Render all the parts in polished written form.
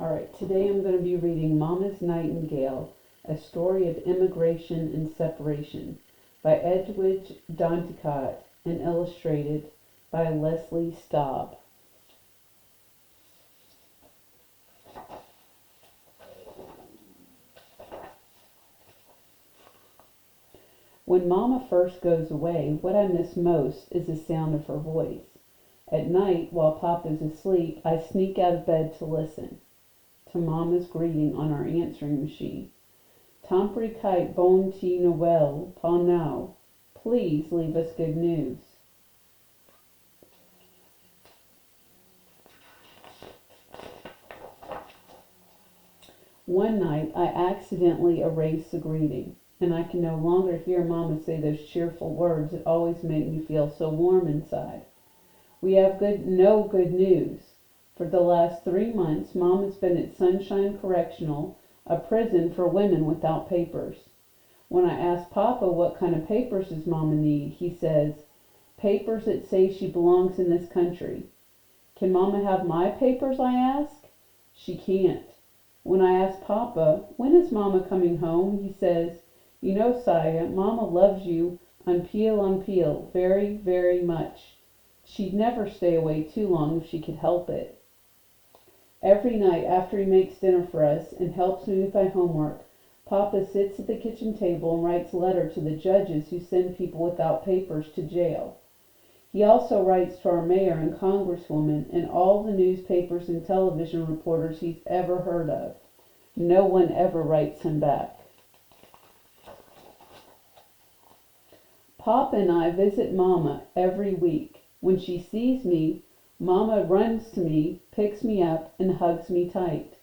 Alright, today I'm going to be reading Mama's Nightingale, a story of immigration and separation by Edwidge Danticat and illustrated by Leslie Staub. When Mama first goes away, what I miss most is the sound of her voice. At night, while Papa's asleep, I sneak out of bed to listen to Mama's greeting on our answering machine. Tampri kite bon ti Noel, pa now. Please leave us good news. One night, I accidentally erased the greeting, and I can no longer hear Mama say those cheerful words that always make me feel so warm inside. We have no good news. For the last 3 months, Mama's been at Sunshine Correctional, a prison for women without papers. When I ask Papa what kind of papers does Mama need, he says, papers that say she belongs in this country. Can Mama have my papers, I ask? She can't. When I ask Papa, when is Mama coming home, he says, you know, Saya, Mama loves you on peel, very, very much. She'd never stay away too long if she could help it. Every night after he makes dinner for us and helps me with my homework, Papa sits at the kitchen table and writes letters to the judges who send people without papers to jail. He also writes to our mayor and congresswoman and all the newspapers and television reporters he's ever heard of. No one ever writes him back. Papa and I visit Mama every week. When she sees me, Mama runs to me, picks me up, and hugs me tight.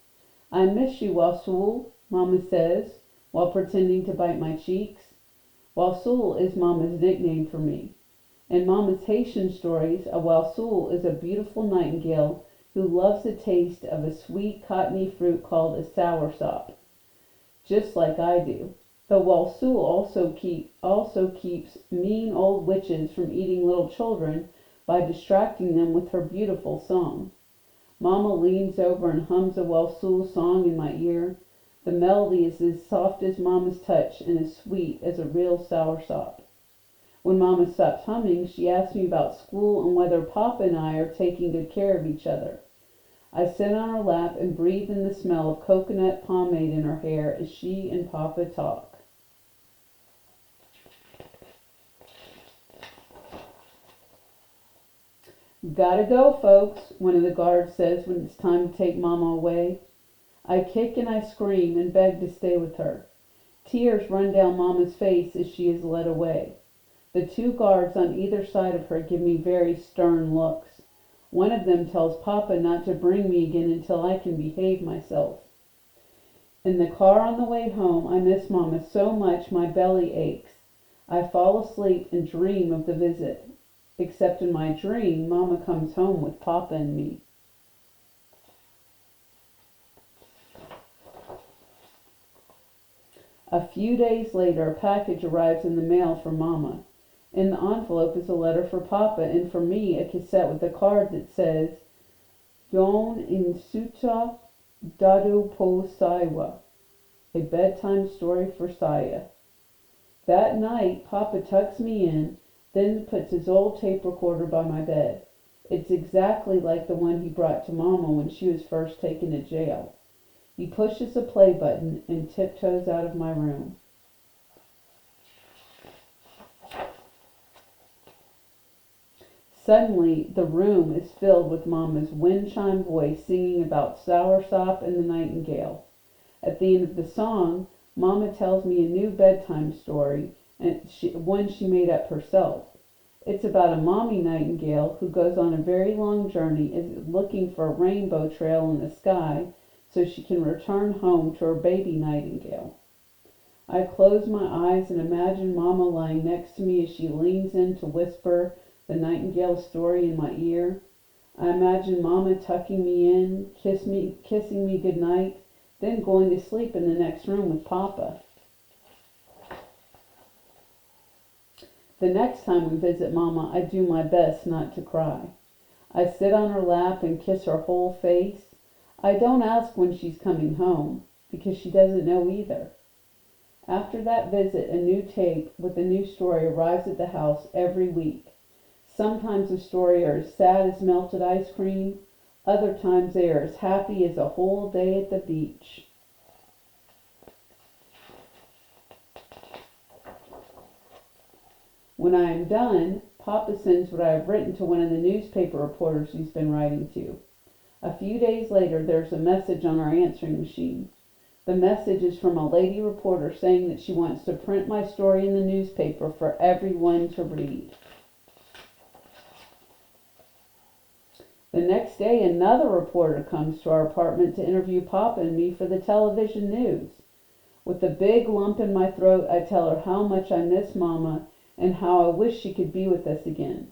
I miss you, Wasul, Mama says, while pretending to bite my cheeks. Wasul is Mama's nickname for me. In Mama's Haitian stories, a Wasul is a beautiful nightingale who loves the taste of a sweet cottony fruit called a soursop, just like I do. The Wasul also keeps mean old witches from eating little children by distracting them with her beautiful song. Mama leans over and hums a Wasul song in my ear. The melody is as soft as Mama's touch and as sweet as a real soursop. When Mama stops humming, she asks me about school and whether Papa and I are taking good care of each other. I sit on her lap and breathe in the smell of coconut pomade in her hair as she and Papa talk. Gotta go, folks, one of the guards says when it's time to take Mama away. I kick and I scream and beg to stay with her. Tears run down Mama's face as she is led away. The 2 guards on either side of her give me very stern looks. One of them tells Papa not to bring me again until I can behave myself. In the car on the way home, I miss Mama so much my belly aches. I fall asleep and dream of the visit. Except in my dream, Mama comes home with Papa and me. A few days later, a package arrives in the mail from Mama. In the envelope is a letter for Papa, and for me, a cassette with a card that says, Yon insuta dadu po Saiwa, a bedtime story for Saya. That night, Papa tucks me in, then puts his old tape recorder by my bed. It's exactly like the one he brought to Mama when she was first taken to jail. He pushes the play button and tiptoes out of my room. Suddenly, the room is filled with Mama's wind chime voice singing about soursop and the nightingale. At the end of the song, Mama tells me a new bedtime story, and one she made up herself. It's about a mommy nightingale who goes on a very long journey looking for a rainbow trail in the sky so she can return home to her baby nightingale. I close my eyes and imagine Mama lying next to me as she leans in to whisper the nightingale story in my ear. I imagine Mama tucking me in, kissing me goodnight, then going to sleep in the next room with Papa. The next time we visit Mama, I do my best not to cry. I sit on her lap and kiss her whole face. I don't ask when she's coming home, because she doesn't know either. After that visit, a new tape with a new story arrives at the house every week. Sometimes the stories are as sad as melted ice cream. Other times they are as happy as a whole day at the beach. When I am done, Papa sends what I have written to one of the newspaper reporters he's been writing to. A few days later, there's a message on our answering machine. The message is from a lady reporter saying that she wants to print my story in the newspaper for everyone to read. The next day, another reporter comes to our apartment to interview Papa and me for the television news. With a big lump in my throat, I tell her how much I miss Mama and how I wish she could be with us again.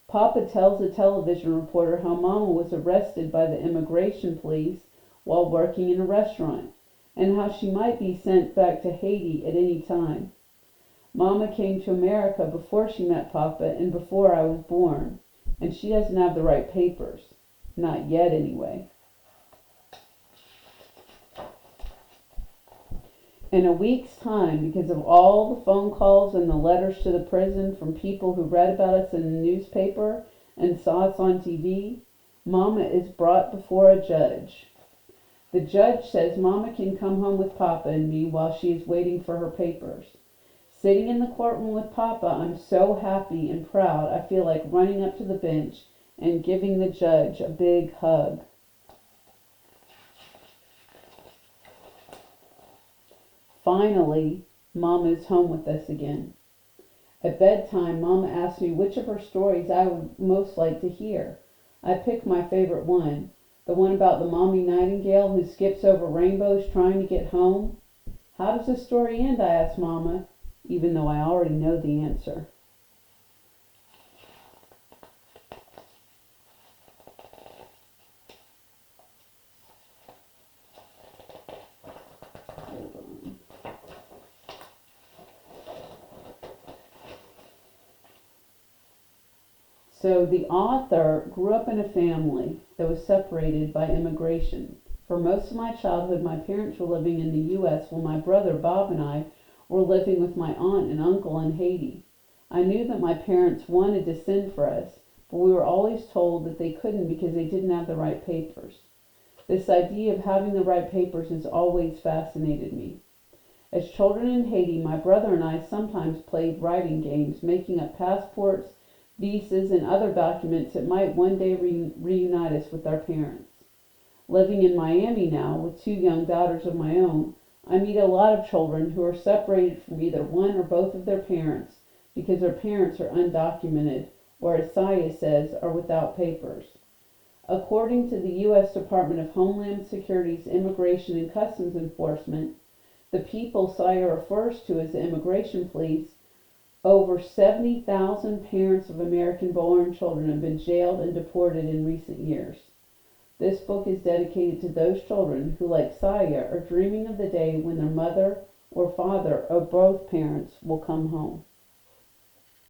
Papa tells the television reporter how Mama was arrested by the immigration police while working in a restaurant, and how she might be sent back to Haiti at any time. Mama came to America before she met Papa and before I was born, and she doesn't have the right papers. Not yet, anyway. In a week's time, because of all the phone calls and the letters to the prison from people who read about us in the newspaper and saw us on TV, Mama is brought before a judge. The judge says Mama can come home with Papa and me while she is waiting for her papers. Sitting in the courtroom with Papa, I'm so happy and proud I feel like running up to the bench and giving the judge a big hug. Finally, Mama is home with us again. At bedtime, Mama asked me which of her stories I would most like to hear. I picked my favorite one, the one about the mommy Nightingale who skips over rainbows trying to get home. How does the story end? I asked Mama, even though I already know the answer. So the author grew up in a family that was separated by immigration. For most of my childhood, my parents were living in the U.S. while my brother Bob and I were living with my aunt and uncle in Haiti. I knew that my parents wanted to send for us, but we were always told that they couldn't because they didn't have the right papers. This idea of having the right papers has always fascinated me. As children in Haiti, my brother and I sometimes played writing games, making up passports, visas, and other documents that might one day reunite us with our parents. Living in Miami now, with two young daughters of my own, I meet a lot of children who are separated from either one or both of their parents because their parents are undocumented, or as Saya says, are without papers. According to the U.S. Department of Homeland Security's Immigration and Customs Enforcement, the people Saya refers to as the immigration police, over 70,000 parents of American-born children have been jailed and deported in recent years. This book is dedicated to those children who, like Saya, are dreaming of the day when their mother or father or both parents will come home.